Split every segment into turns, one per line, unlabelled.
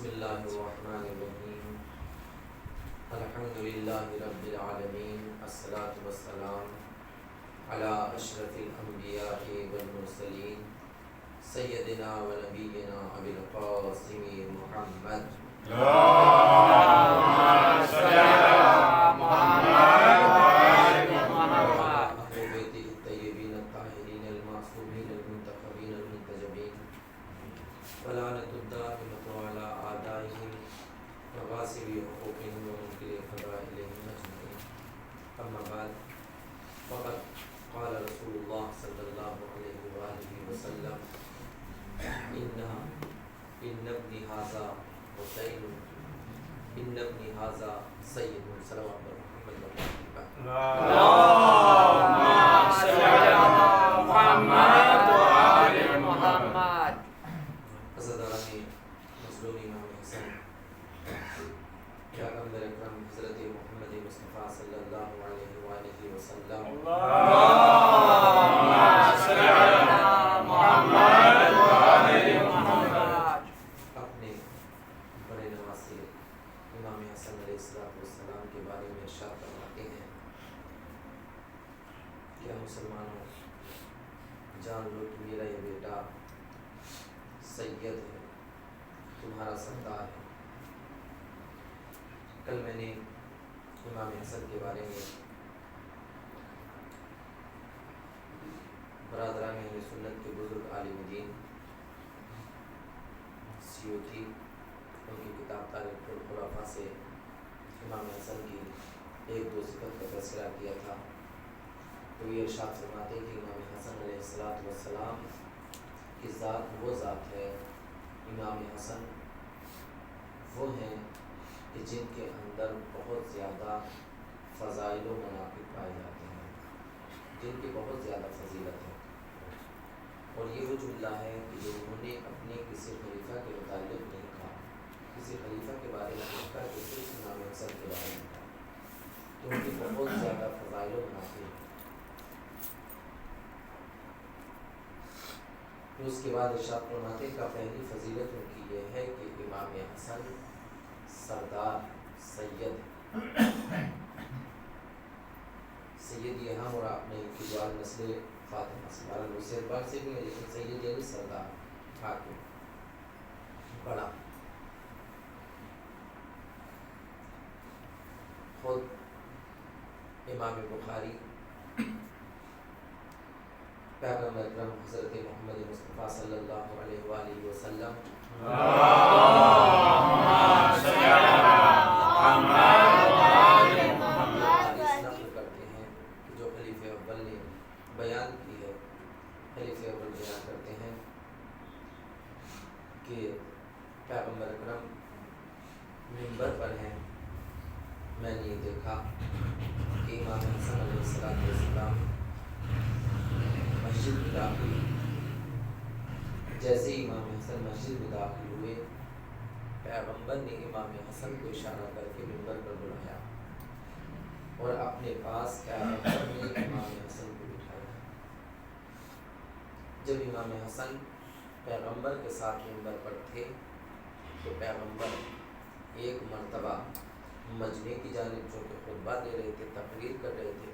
بسم اللہ الرحمن الرحیم الحمد للہ رب العالمین الصلاة والسلام علی اشرف الانبیاء والمرسلین سیدنا و نبینا ابی القاسم محمد
اللهم صل على محمد وآل محمد
اہل بیتہ الطیبین الطاہرین المعصومین المنتخبین المنتجبین ولعنۃ الدائمۃ علی اعدائہم وغاصبی حقوقہم ومنکری فضائلہم اجمعین. اما بعد فقد قال رسول اللہ صلی اللہ علیہ وآلہ وسلم ان ابنی ھذا حسین ان ابنی ھذا سید صلوات محمد
اللهم صل على محمد وآل محمد.
عزاداران مظلوم امام حسن پیغمبر اکرم حضرت محمد مصطفیٰ صلی اللہ علیہ وآلہ وسلم
اللهم صل على محمد وآل محمد.
اپنے بڑے نواسے امام حسن علیہ السلام کے بارے میں ارشاد فرماتے ہیں کہ مسلمانوں جان لو کہ میرا یہ بیٹا سید ہے، تمہارا سردار ہے. کل میں نے امام حسن کے بارے میں برادران اہل سنت کے بزرگ عالم دین سیوطی ان کی کتاب تاریخ الخلفاء سے امام حسن کی ایک دو صفت کا تذکرہ کیا تھا. تو یہ ارشاد فرماتے کہ امام حسن علیہ السلام کی ذات وہ ذات ہے، امام حسن وہ ہیں کہ جن کے اندر بہت زیادہ فضائل و مناقب پائے جاتے ہیں، جن کی بہت زیادہ فضیلت ہے. اور یہ وہ جملہ ہے کہ جو انہوں نے اپنے کسی خلیفہ کے متعلق نہیں کہا، کسی خلیفہ کے بارے میں نہیں کہا کہ صرف امام حسن کے بارے میں کہا، تو ان کی بہت زیادہ فضائل و مناقب ہے. تو اس کے بعد ارشاد فرماتے کا پہلی فضیلت ان کی یہ ہے کہ امام حسن سردار سید ہے. سید یہاں اور آپ نے کجوال نسل فاطمہ سے اس اعتبار سے بھی ہے، لیکن سید یعنی سردار، حاکم، بڑا. خود امام بخاری پیغمبر اکرم حضرت محمد مصطفیٰ صلی اللہ علیہ وآلہ وسلم
اللهم صل على محمد وآل محمد.
حدیث نقل کرتے ہیں کہ جو خلیفہ اول نے بیان کی ہے. خلیفہ اول بیان کرتے ہیں کہ پیغمبر اکرم منبر پر ہیں، میں نے یہ دیکھا کہ امام حسن علیہ السلام مسجد میں داخل ہوئے. جیسے ہی امام حسن مسجد میں داخل ہوئے، پیغمبر نے امام حسن کو اشارہ کر کے منبر پر بلایا اور اپنے پاس پیغمبر نے امام حسن کو بٹھایا. جب امام حسن پیغمبر کے ساتھ منبر پر تھے تو پیغمبر ایک مرتبہ مجمع کی جانب جو کہ خطبہ دے رہے تھے، تقریر کر رہے تھے،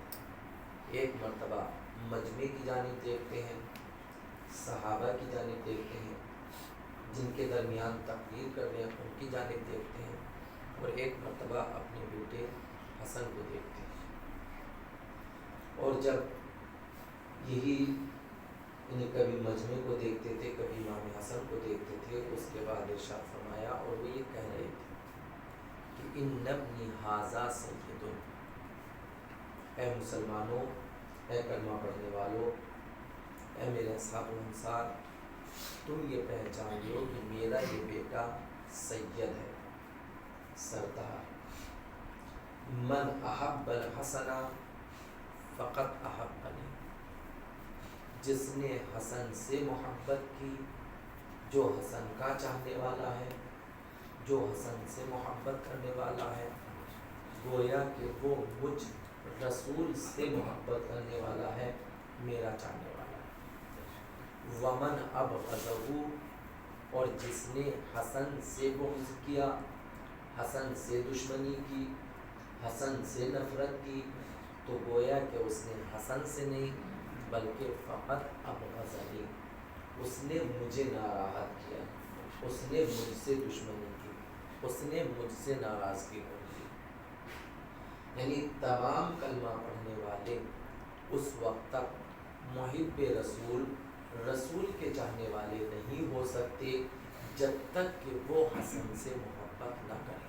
ایک مرتبہ مجمع کی جانب دیکھتے ہیں، صحابہ کی جانب دیکھتے ہیں جن کے درمیان تقریر کر رہے ہیں، ان کی جانب دیکھتے ہیں، اور ایک مرتبہ اپنے بیٹے حسن کو دیکھتے ہیں. اور جب یہی انہیں کبھی مجمع کو دیکھتے تھے، کبھی امام حسن کو دیکھتے تھے، اس کے بعد ارشاد فرمایا اور وہ یہ کہہ رہے تھے کہ ان ابنی ھذا سید، اے مسلمانوں، اے کلمہ پڑھنے والوں، اے میرے اصحاب و انصار، تم یہ پہچان لو کہ میرا یہ بیٹا سید ہے، سردار. من احب الحسن فقط احبنی، جس نے حسن سے محبت کی، جو حسن کا چاہنے والا ہے، جو حسن سے محبت کرنے والا ہے، گویا کہ وہ مجھ رسول سے محبت کرنے والا ہے، میرا چاہنے والا ہے. ومن ابغضہ، اور جس نے حسن سے بغض کیا، حسن سے دشمنی کی، حسن سے نفرت کی، تو گویا کہ اس نے حسن سے نہیں بلکہ فقط ابغضنی، اس نے مجھے ناراحت کیا، اس نے مجھ سے دشمنی کی، اس نے مجھ سے ناراضگی کر دی۔ یعنی تمام کلمہ پڑھنے والے اس وقت تک محب رسول، رسول کے چاہنے والے نہیں ہو سکتے جب تک کہ وہ حسن سے محبت نہ کریں۔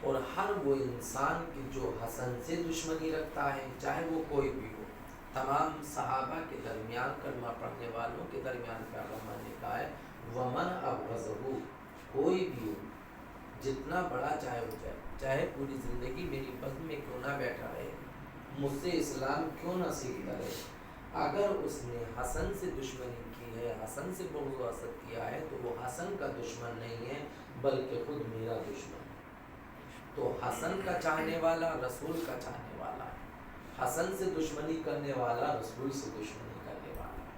اور ہر وہ انسان کی جو حسن سے دشمنی رکھتا ہے، چاہے وہ کوئی بھی ہو، تمام صحابہ کے درمیان کلمہ پڑھنے والوں کے درمیان پیغمبر نے کہا ہے ومن ابغضہ، کوئی بھی ہو جتنا بڑا چاہے ہو جائے، چاہے پوری زندگی میری بزم میں کیوں نہ بیٹھا رہے، مجھ سے اسلام کیوں نہ سیکھتا رہے، اگر اس نے حسن سے دشمنی کی ہے، حسن سے بغض و حسد کیا ہے، تو وہ حسن کا دشمن نہیں ہے بلکہ خود میرا دشمن ہے۔ تو حسن کا چاہنے والا رسول کا چاہنے والا ہے، حسن سے دشمنی کرنے والا رسول سے دشمنی کرنے والا ہے۔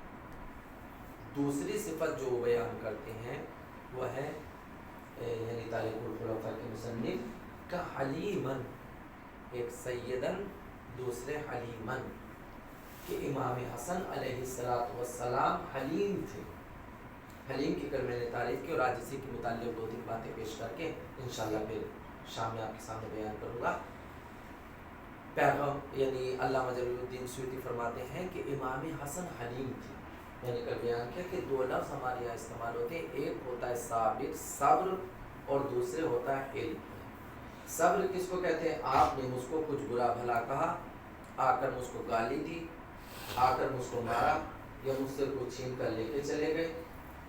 دوسری صفت جو بیان کرتے ہیں وہ ہے یعنی تاریخ الخلفاء کے مصنف کا حلیمن، ایک سیدن دوسرے حلیمن، کہ امام حسن علیہ السلام حلیم تھے۔ حلیم کی کر میں نے تعریف کی اور آج اسی کے متعلق دو تین باتیں پیش کر کے انشاءاللہ پھر شام میں آپ کے سامنے بیان کروں گا۔ پیغام یعنی علامہ جلال الدین سیوطی فرماتے ہیں کہ امام حسن حلیم تھے، میں نے کل بیان کیا کہ دو لفظ ہمارے یہاں استعمال ہوتے ہیں، ایک ہوتا ہے صابر صبر اور دوسرے ہوتا ہے حلم۔ صبر کس کو کہتے ہیں؟ آپ نے مجھ کو کچھ برا بھلا کہا، آ کر مجھ کو گالی دی، آ کر مجھ کو مارا یا مجھ سے کچھ چھین کر لے کے چلے گئے،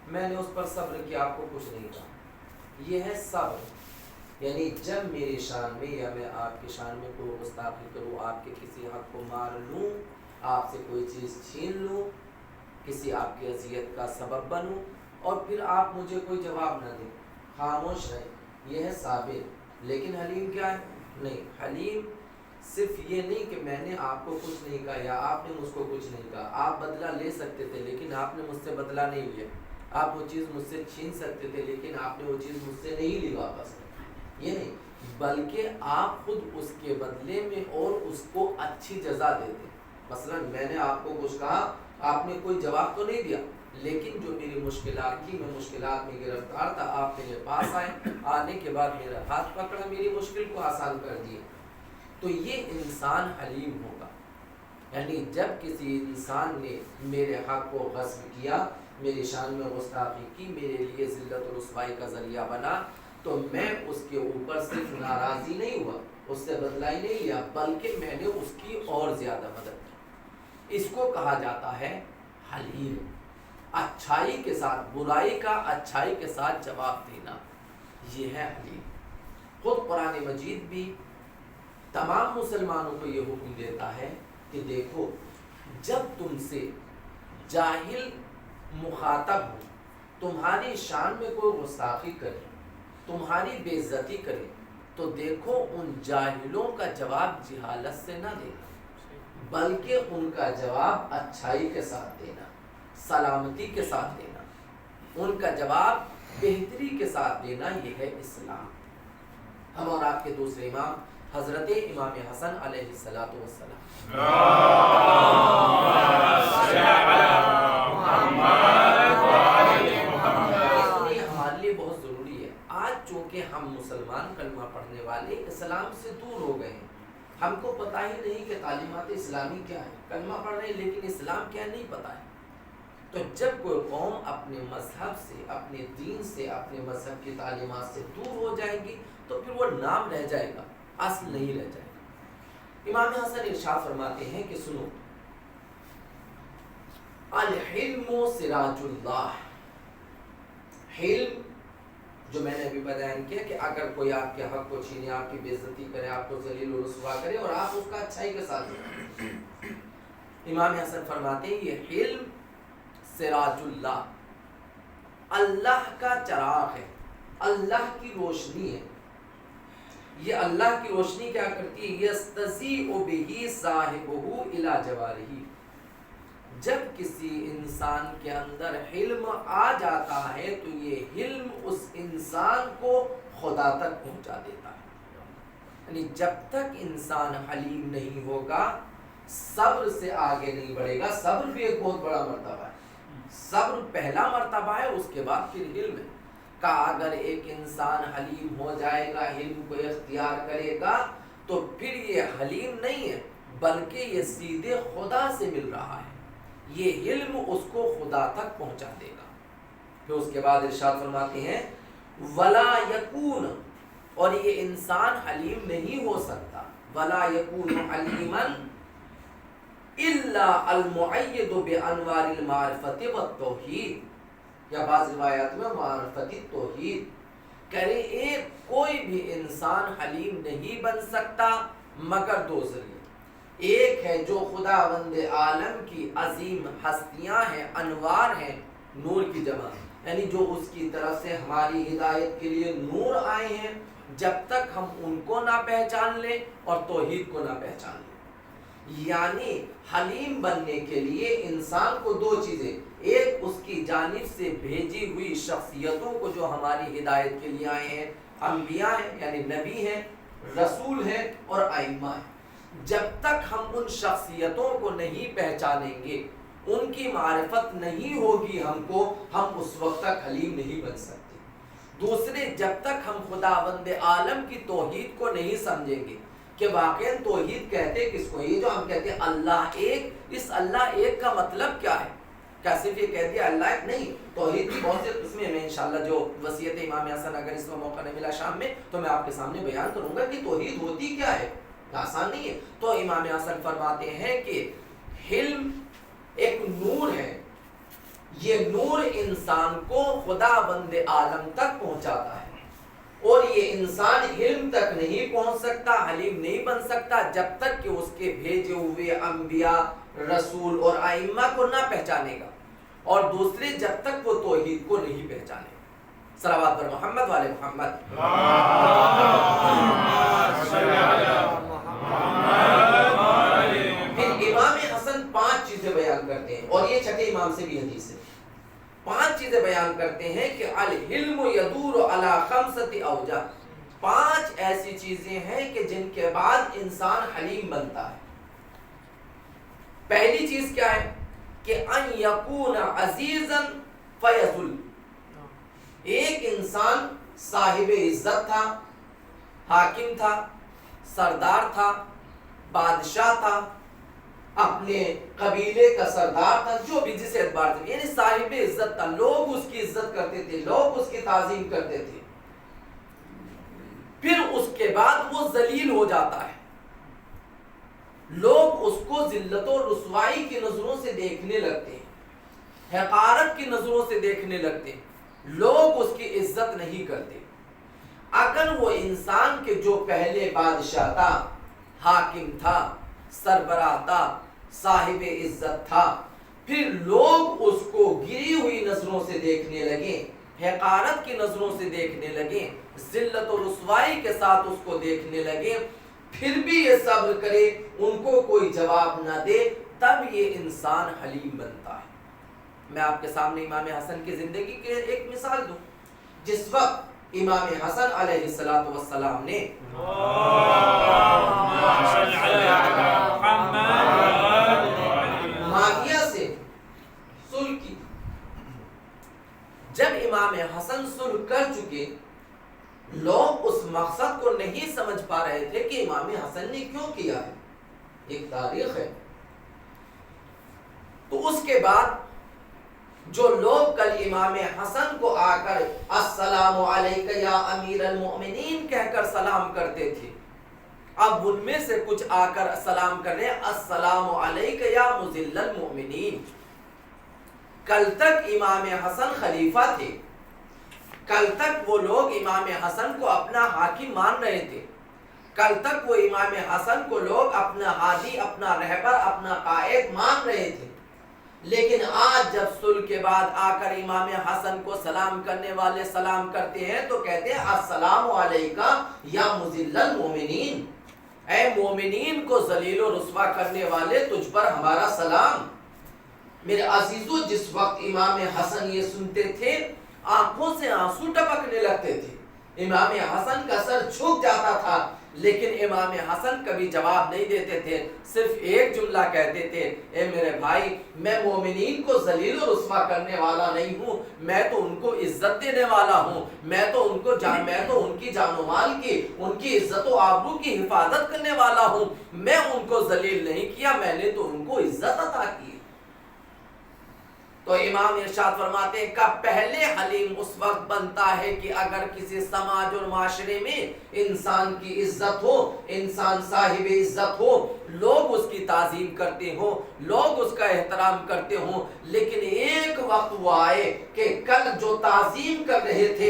میں نے اس پر صبر کیا، آپ کو کچھ نہیں کہا، یہ ہے صبر۔ یعنی جب میری شان میں یا میں آپ کی شان میں کوئی گستاخی کروں، آپ کے کسی حق کو مار لوں، آپ سے کوئی چیز چھین لوں، کسی آپ کی اذیت کا سبب بنوں اور پھر آپ مجھے کوئی جواب نہ دیں، خاموش رہے، یہ ہے صابر۔ لیکن حلیم کیا ہے؟ نہیں، حلیم صرف یہ نہیں کہ میں نے آپ کو کچھ نہیں کہا یا آپ نے مجھ کو کچھ نہیں کہا، آپ بدلہ لے سکتے تھے لیکن آپ نے مجھ سے بدلہ نہیں لیا، آپ وہ چیز مجھ سے چھین سکتے تھے لیکن آپ نے وہ چیز مجھ سے نہیں لی واپس، یہ نہیں، بلکہ آپ خود اس کے بدلے میں اور اس کو اچھی جزا دیتے۔ مثلا میں نے آپ کو کچھ کہا، آپ نے کوئی جواب تو نہیں دیا، لیکن جو میری مشکلات تھی، میں مشکلات میں گرفتار تھا، آپ میرے پاس آئے، آنے کے بعد میرا ہاتھ پکڑا، میری مشکل کو آسان کر دیا، تو یہ انسان حلیم ہوگا۔ یعنی جب کسی انسان نے میرے حق کو غصب کیا، میری شان میں گستاخی کی، میرے لیے ذلت و رسوائی کا ذریعہ بنا، تو میں اس کے اوپر صرف ناراضی نہیں ہوا، اس سے بدلہ ہی نہیں لیا، بلکہ میں نے اس کی اور زیادہ مدد کی۔ اس کو کہا جاتا ہے حلیم، اچھائی کے ساتھ برائی کا اچھائی کے ساتھ جواب دینا، یہ ہے حلیم۔ خود قرآن مجید بھی تمام مسلمانوں کو یہ حکم دیتا ہے کہ دیکھو، جب تم سے جاہل مخاطب ہو، تمہاری شان میں کوئی گستاخی کرے، تمہاری بے عزتی کرے، تو دیکھو ان جاہلوں کا جواب جہالت سے نہ دینا، بلکہ ان کا جواب اچھائی کے ساتھ دینا، سلامتی کے ساتھ دینا، ان کا جواب بہتری کے ساتھ دینا، یہ ہے اسلام۔ ہم اور آپ کے دوسرے امام حضرت امام حسن علیہ السلام، ہمارے لیے بہت ضروری ہے۔ آج چونکہ ہم مسلمان کلمہ پڑھنے والے اسلام سے دور ہو گئے ہیں، ہم کو پتہ ہی نہیں کہ تعلیمات اسلامی کیا ہے، کلمہ پڑھ رہے ہیں لیکن اسلام کیا نہیں پتہ ہے۔ تو جب کوئی قوم اپنے مذہب سے، اپنے دین سے، اپنے مذہب کی تعلیمات سے دور ہو جائے گی تو پھر وہ نام رہ جائے گا، اصل نہیں رہ جائے گا۔ امام حسن ارشاد فرماتے ہیں کہ سنو، الحلم سراج اللہ، حلم جو میں نے ابھی بیان کیا کہ اگر کوئی آپ کے حق کو چھینے، آپ کی بے عزتی کرے، آپ کو ذلیل و رسوا کرے اور آپ اس کا اچھائی کے ساتھ دیں، امام حسن فرماتے ہیں یہ حلم سراج اللہ، اللہ کا چراغ ہے، اللہ کی روشنی ہے۔ یہ اللہ کی روشنی کیا کرتی ہے؟ یستضیء بہ صاحبہ الی جوارہ، جب کسی انسان کے اندر حلم آ جاتا ہے تو یہ حلم اس انسان کو خدا تک پہنچا دیتا ہے. یعنی جب تک انسان حلیم نہیں ہوگا صبر سے آگے نہیں بڑھے گا. صبر بھی ایک بہت بڑا مرتبہ ہے. صبر پہلا مرتبہ ہے, اس کے بعد پھر حلم ہے. کہ اگر ایک انسان حلیم ہو جائے گا, حلم کو اختیار کرے گا, تو پھر یہ حلیم نہیں ہے بلکہ یہ سیدھے خدا سے مل رہا ہے. یہ علم اس کو خدا تک پہنچا دے گا. پھر اس کے بعد ارشاد فرماتے ہیں ولا یکون, اور یہ انسان حلیم نہیں ہو سکتا. ولا یکون حلیما الا المؤید بانوار المعرفت والتوحید, یا بعض روایات میں معرفت التوحید. کرے ایک کوئی بھی انسان حلیم نہیں بن سکتا مگر دو ذریعے. ایک ہے جو خداوند عالم کی عظیم ہستیاں ہیں, انوار ہیں, نور کی جمع, یعنی جو اس کی طرف سے ہماری ہدایت کے لیے نور آئے ہیں, جب تک ہم ان کو نہ پہچان لیں اور توحید کو نہ پہچان لیں. یعنی حلیم بننے کے لیے انسان کو دو چیزیں, ایک اس کی جانب سے بھیجی ہوئی شخصیتوں کو جو ہماری ہدایت کے لیے آئے ہیں, انبیاء ہیں یعنی نبی ہیں, رسول ہیں اور ائمہ ہیں. جب تک ہم ان شخصیتوں کو نہیں پہچانیں گے, ان کی معرفت نہیں ہوگی ہم کو, ہم اس وقت تک حلیم نہیں بن سکتے. دوسرے, جب تک ہم خداوند عالم کی توحید کو نہیں سمجھیں گے کہ واقعا توحید کہتے کس کو, یہ جو ہم کہتے ہیں اللہ ایک, اس اللہ ایک کا مطلب کیا ہے, کیا صرف یہ کہہ دیا اللہ ایک؟ نہیں, توحید کی بہت سی قسمیں. میں انشاءاللہ جو وصیت امام حسن اگر اس میں موقع نہیں ملا شام میں تو میں آپ کے سامنے بیان کروں گا کہ توحید ہوتی کیا ہے, آسان نہیں ہے. تو امام حسن فرماتے ہیں کہ حلم ایک نور ہے, یہ نور انسان کو خداوند عالم تک پہنچاتا ہے, اور یہ انسان علم تک نہیں پہنچ سکتا, حلیم نہیں بن سکتا جب تک کہ اس کے بھیجے ہوئے انبیاء, رسول اور ائمہ کو نہ پہچانے گا, اور دوسرے جب تک وہ توحید کو نہیں پہچانے گا. صلوات پر محمد والے محمد. پھر امام حسن 5 چیزیں بیان کرتے ہیں, اور یہ چھٹے امام سے بھی حدیث ہے. 5 چیزیں بیان کرتے ہیں کہ الحلم یدور علی 5 اوجہ, 5 ایسی چیزیں ہیں کہ جن کے بعد انسان حلیم بنتا ہے. پہلی چیز کیا ہے کہ ان یکون عزیزا فیذل. ایک انسان صاحب عزت تھا, حاکم تھا, سردار تھا, بادشاہ تھا, اپنے قبیلے کا سردار تھا, جو بھی جس اعتبار سے, یعنی صاحب عزت تھا, لوگ اس کی عزت کرتے تھے, لوگ اس کی تعظیم کرتے تھے. پھر اس کے بعد وہ ذلیل ہو جاتا ہے, لوگ اس کو ذلت و رسوائی کی نظروں سے دیکھنے لگتے ہیں, حقارت کی نظروں سے دیکھنے لگتے ہیں, لوگ اس کی عزت نہیں کرتے. اگر وہ انسان کے جو پہلے بادشاہ تھا, حاکم تھا, سربراہ تھا, صاحب عزت تھا, پھر لوگ اس کو گری ہوئی نظروں سے دیکھنے لگے, حقارت کی نظروں سے دیکھنے لگے, ذلت و رسوائی کے ساتھ اس کو دیکھنے لگے, پھر بھی یہ صبر کرے, ان کو کوئی جواب نہ دے, تب یہ انسان حلیم بنتا ہے. میں آپ کے سامنے امام حسن کی زندگی کی ایک مثال دوں. جس وقت امام حسن علیہ السلام نے معاویہ سے صلح کی, جب امام حسن صلح کر چکے, لوگ اس مقصد کو نہیں سمجھ پا رہے تھے کہ امام حسن نے کیوں کیا ہے, ایک تاریخ ہے. تو اس کے بعد جو لوگ کل امام حسن کو آ کر السلام علیکہ یا امیر المؤمنین کہہ کر سلام کرتے تھے, اب ان میں سے کچھ آ کر سلام کر رہے ہیں السلام علیکہ یا مذل المؤمنین. کل تک امام حسن خلیفہ تھے, کل تک وہ لوگ امام حسن کو اپنا حاکم مان رہے تھے, کل تک وہ امام حسن کو لوگ اپنا ہادی, اپنا رہبر, اپنا قائد مان رہے تھے. لیکن آج جب صلح کے بعد آ کر امام حسن کو سلام کرنے والے سلام کرتے ہیں تو کہتے ہیں السلام علیکہ یا مذل المؤمنین, اے مومنین کو ذلیل و رسوا کرنے والے, تجھ پر ہمارا سلام. میرے عزیزو جس وقت امام حسن یہ سنتے تھے آنکھوں سے آنسو ٹپکنے لگتے تھے، امام حسن کا سر جھک جاتا تھا، لیکن امام حسن کبھی جواب نہیں دیتے تھے، صرف ایک جملہ کہتے تھے، اے میرے بھائی میں مومنین کو ذلیل و رسوا کرنے والا نہیں ہوں، میں تو ان کو عزت دینے والا ہوں، میں تو ان کی جان و مال کی، ان کی عزت و آبرو کی حفاظت کرنے والا ہوں، میں ان کو ذلیل نہیں کیا، میں نے تو ان کو عزت عطا کی۔ تو امام ارشاد فرماتے ہیں کہ پہلے حلیم اس وقت بنتا ہے کہ اگر کسی سماج اور معاشرے میں انسان کی عزت ہو، انسان صاحب عزت ہو، لوگ اس کی تعظیم کرتے ہوں، لوگ اس کا احترام کرتے ہوں، لیکن ایک وقت وہ آئے کہ کل جو تعظیم کر رہے تھے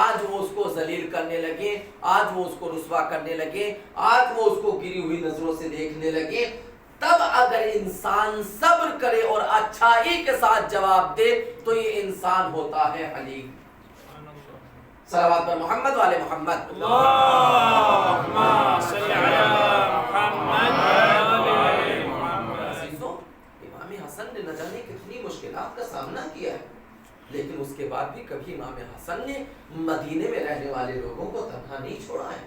آج وہ اس کو ذلیل کرنے لگے، آج وہ اس کو رسوا کرنے لگے، آج وہ اس کو گری ہوئی نظروں سے دیکھنے لگے، تب اگر انسان صبر کرے اور اچھائی کے ساتھ جواب دے تو یہ انسان ہوتا ہے حلیم۔ صلوات پر محمد والے محمد۔
اللہم صلی علی محمد وعلی محمد۔
عزیزو امام حسن نے نہ جانے کتنی مشکلات کا سامنا کیا ہے، لیکن اس کے بعد بھی کبھی امام حسن نے مدینے میں رہنے والے لوگوں کو تنہا نہیں چھوڑا ہے،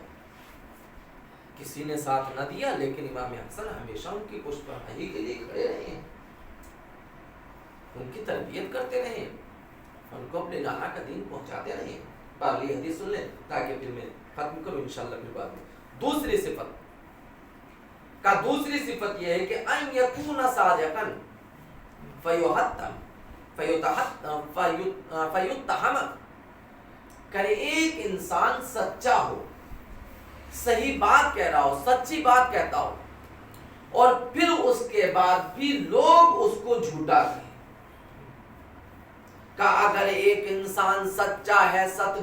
کسی نے ساتھ نہ دیا لیکن امام حسن ہمیشہ ان کی پشت پناہی کے لیے کھڑے رہے ہیں، ان کی تربیت کرتے رہے ہیں، ان کو اپنے نانا کا دین پہنچاتے رہے ہیں۔ پارلی حدیث سن لیں تاکہ پھر میں ختم کروں انشاءاللہ پھر بعد میں۔ دوسری صفت یہ ہے کہ ان یکون صادقا فیتہم، کرے ایک انسان سچا ہو، صحیح بات کہہ رہا ہو، سچی بات کہتا ہو، اور پھر اس کے بعد بھی لوگ اس کو جھوٹا کہیں، کہ اگر ایک انسان سچا ہے، سچ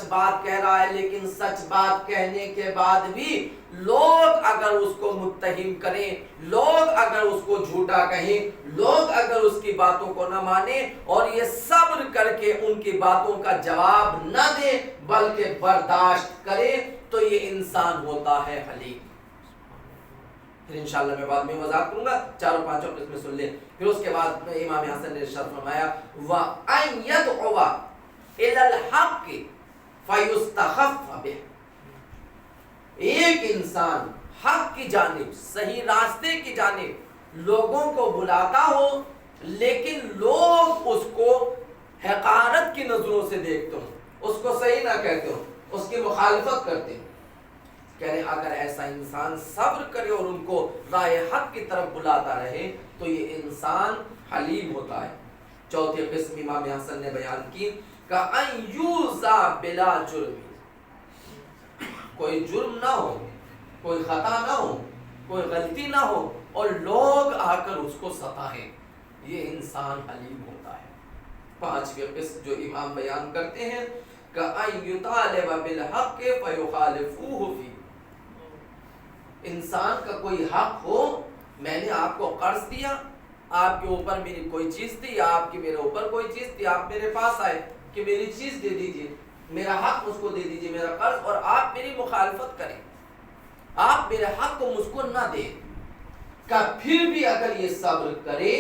بات کہہ رہا ہے، لیکن سچ بات کہنے کے بعد بھی لوگ اگر اس کو متہم کریں، لوگ اگر اس کو جھوٹا کہیں، لوگ اگر اس کی باتوں کو نہ مانیں اور یہ صبر کر کے ان کی باتوں کا جواب نہ دے بلکہ برداشت کرے تو یہ انسان ہوتا ہے حلیم۔ پھر انشاءاللہ میں بعد میں وضاحت کروں گا، چاروں پانچوں قسم میں سن لیں۔ پھر اس کے بعد امام حسن نے ارشاد فرمایا وَأَن يَدْعُوَ إِلَى الْحَقِّ فَيُسْتَخَفَّ بِهِ، ایک انسان حق کی جانب، صحیح راستے کی جانب لوگوں کو بلاتا ہو لیکن لوگ اس کو حقارت کی نظروں سے دیکھتے ہوں، اس کو صحیح نہ کہتے ہوں، اس کی مخالفت کرتے ہیں، کہہ رہے اگر ایسا انسان صبر کرے اور ان کو راہ حق کی طرف بلاتا رہے تو یہ انسان حلیم ہوتا ہے۔ چوتھی قسم امام حسن نے بیان کی کہ ان یوزا بلا جرم، کوئی جرم نہ ہو، کوئی خطا نہ ہو، کوئی غلطی نہ ہو اور لوگ آ کر اس کو ستائیں، یہ انسان حلیم ہوتا ہے۔ پانچویں قسم جو امام بیان کرتے ہیں کہ ان یطالب بالحق فیخالفوہ فی، انسان کا کوئی حق ہو، میں نے آپ کو قرض دیا، آپ کے اوپر میری کوئی چیز تھی، یا آپ کی میرے اوپر کوئی چیز تھی، آپ میرے پاس آئے کہ میری چیز دے دیجئے، میرا حق مجھ کو دے دیجئے، میرا قرض، اور آپ میری مخالفت کریں، آپ میرے حق کو مجھ کو نہ دیں، کہ پھر بھی اگر یہ صبر کرے،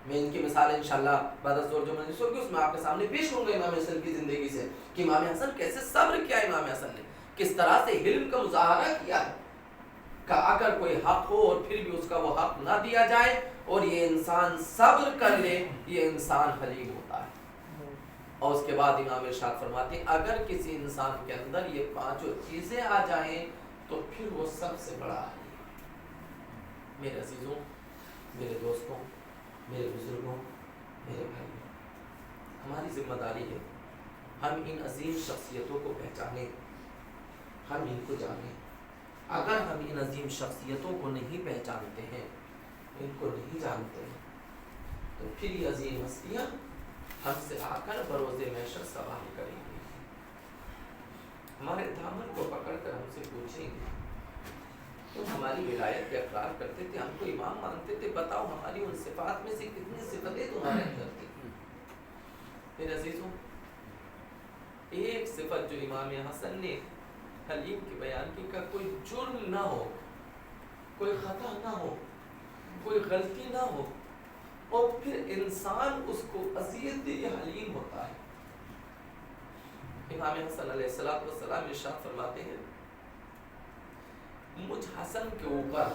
میں ان کی مثال انشاءاللہ بعد از ظہر جو مجلس ہوگی اس میں آپ کے سامنے پیش کروں گا امام حسن کی زندگی سے کہ امام حسن کیسے صبر کیا، امام حسن نے کس طرح سے علم کا مظاہرہ کیا ہے کہ اگر کوئی حق ہو اور پھر بھی اس کا وہ حق نہ دیا جائے اور یہ انسان صبر کر لے، یہ انسان حلیم ہوتا ہے۔ اور اس کے بعد امام ارشاد فرماتے ہیں اگر کسی انسان کے اندر یہ پانچوں چیزیں آ جائیں تو پھر وہ سب سے بڑا حلیم۔ میرے عزیزوں، میرے دوستوں، میرے بزرگوں، میرے بھائیوں، ہماری ذمہ داری ہے ہم ان عظیم شخصیتوں کو پہچانیں، ہم ان کو جانیں۔ اگر ہم ان عظیم شخصیتوں کو نہیں پہچانتے ہیں، ان کو نہیں جانتے ہیں، تو پھر یہ عظیم ہستیاں ہم سے آ کر بروز محشر سوال کریں گے، ہمارے دامن کو پکڑ کر ہم سے پوچھیں گے تم ہماری ولایت کا اقرار کرتے تھے، ہم کو امام مانتے تھے، بتاؤ ہماری ان صفات میں سے کتنی صفتیں تمہارے اندر تھیں۔ میرے عزیزوں، ایک صفت جو امام حسن نے حلیم کی بیان کی کہ کوئی جرم نہ ہو، کوئی خطا نہ ہو، کوئی غلطی نہ ہو اور پھر انسان اس کو اذیت دے یہ حلیم ہوتا ہے۔ امام حسن علیہ السلام ارشاد فرماتے ہیں مجھ حسن کے اوپر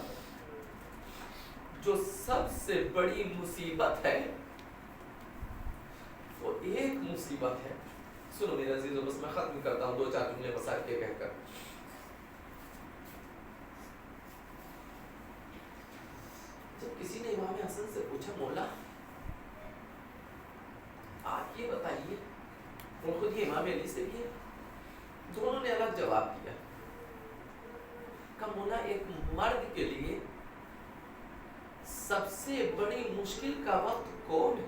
جو سب سے بڑی مصیبت ہے وہ ایک مصیبت ہے، سنو میرے عزیزو، بس میں ختم کرتا ہوں 2-4 جملے مسائل کے کہہ کر۔ جب کسی نے امام حسن سے پوچھا مولا آپ یہ بتائیے، اور خود یہ امام علی سے بھی ہے، دونوں نے الگ جواب دیا کہ مولا ایک مرد کے لیے سب سے بڑی مشکل کا وقت کون ہے؟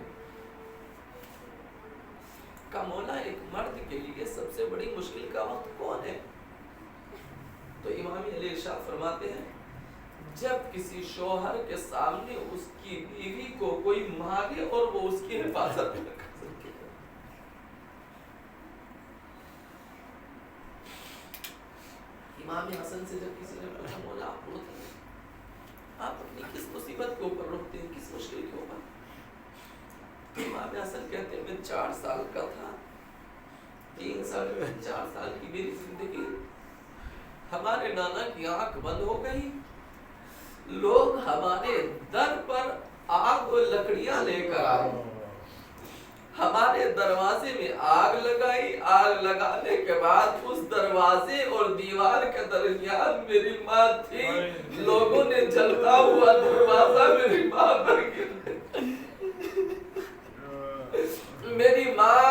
کہ مولا ایک مرد کے لیے سب سے بڑی مشکل کا وقت کون ہے؟ تو امام علی ارشاد فرماتے ہیں جب کسی شوہر کے سامنے اس کی بیوی کو کوئی مارے اور وہ اس کی حفاظت نہ کر سکے۔ امام حسن سے جب کسی نے پوچھا مولا آپ روتے ہیں، آپ اپنی کس مصیبت کے اوپر روتے ہیں، کس مشکل کے اوپر؟ امام حسن کہتے ہیں میں 4 سال کا تھا، 3 سال 4 سال کی میری زندگی، ہمارے نانا کی آنکھ بند ہو گئی، لوگ ہمارے در پر آگ و لکڑیاں لے کر آئے، ہمارے دروازے میں آگ لگائی، آگ لگانے کے بعد اس دروازے اور دیوار کے درمیان میری ماں تھی، لوگوں نے جلتا ہوا دروازہ میری ماں پر گر، میری ماں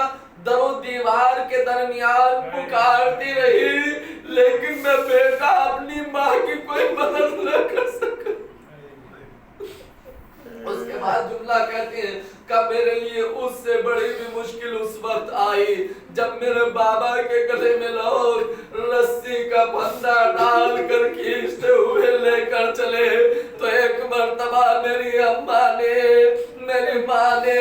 در و دیوار کے درمیان پکارتی رہی، لیکن میں بیٹا اپنی ماں کی کوئی مدد نہ کر سکا۔ اس کے بعد جملہ کہتے ہیں کہ میرے لیے اس سے بڑی بھی مشکل اس وقت آئی جب میرے بابا کے گلے میں لوگ رسی کا پھندا ڈال کر کھینچتے ہوئے لے کر چلے، تو ایک مرتبہ میری اماں نے، میری ماں نے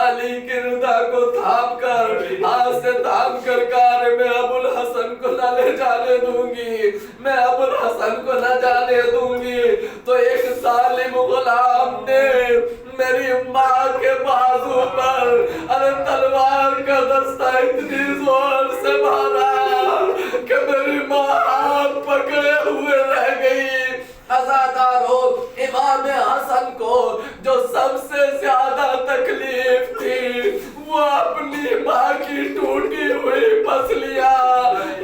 علی کی رضا کو تھام کر، ہاتھ سے تھام کر کہا میں ابو الحسن کو نہ لے جانے دوں گی، میں ابو الحسن کو نہ جانے دوں گی۔ تو ایک ظالم غلام نے میری ماں کے بازو پر تلوار کا دستہ اتنی زور سے مارا کہ میری ماں ہاتھ پکڑے ہوئے رہ گئی۔ عزادارو، امام حسن کو جو سب سے زیادہ تکلیف تھی وہ اپنی ماں کی ٹوٹی ہوئی پسلیاں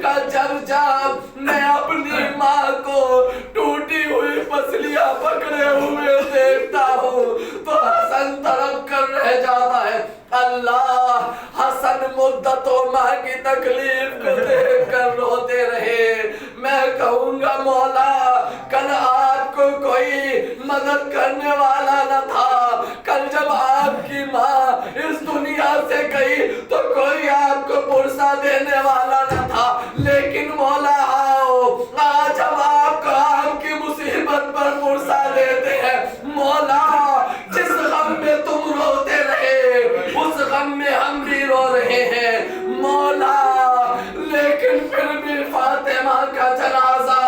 کا جب میں اپنی ماں کو ٹوٹی ہوئی پسلیاں پکڑے ہوئے دیکھتا ہوں تو حسن تڑپ کر رہ جاتا ہے۔ اللہ، حسن مدتوں ماں کی تکلیف کو دیکھ کر روتے رہے۔ میں کہوں گا مولا کل آپ کو کوئی مدد کرنے والا نہ تھا، کل جب آپ کی ماں اس دنیا سے گئی تو کوئی آپ کو پرسہ دینے والا نہ تھا، لیکن مولا آؤ آج ہم آپ کو آپ کی مصیبت پر پرسہ دیتے ہیں۔ مولا جس غم میں تم روتے رہے اس غم میں ہم بھی رو رہے ہیں مولا، لیکن پھر بھی فاطمہ کا جنازہ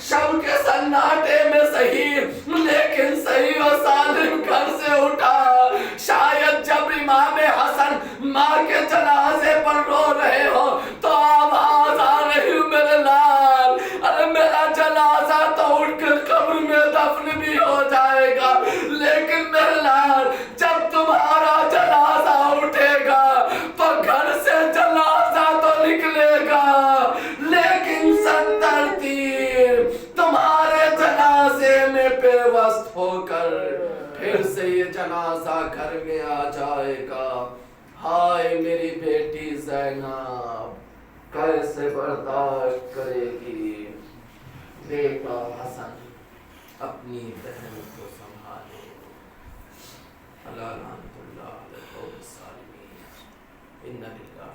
شب کے سناٹے میں صحیح لیکن صحیح و سالم گھر سے اٹھا۔ شاید جب امام حسن ماں کے جنازے پر رو رہے ہو تو آواز آ رہی میرے لال، ارے میرا جنازہ تو اٹھ کر قبر میں دفن بھی ہو جائے گا، لیکن میرے لال جب تمہارا جنازہ اٹھے گا تو گھر سے جنازہ تو نکلے گا، لیکن 70 تیر تمہارے جنازے میں پیوست ہو کر پھر سے یہ جنازہ گھر میں آ جائے گا۔ ہائے میری بیٹی زینب کیسے برداشت کرے گی؟ بیٹا حسن اپنی بہن کو سنبھالے۔ اللہ لعنت اللہ علی القوم الظالمین۔ ان للہ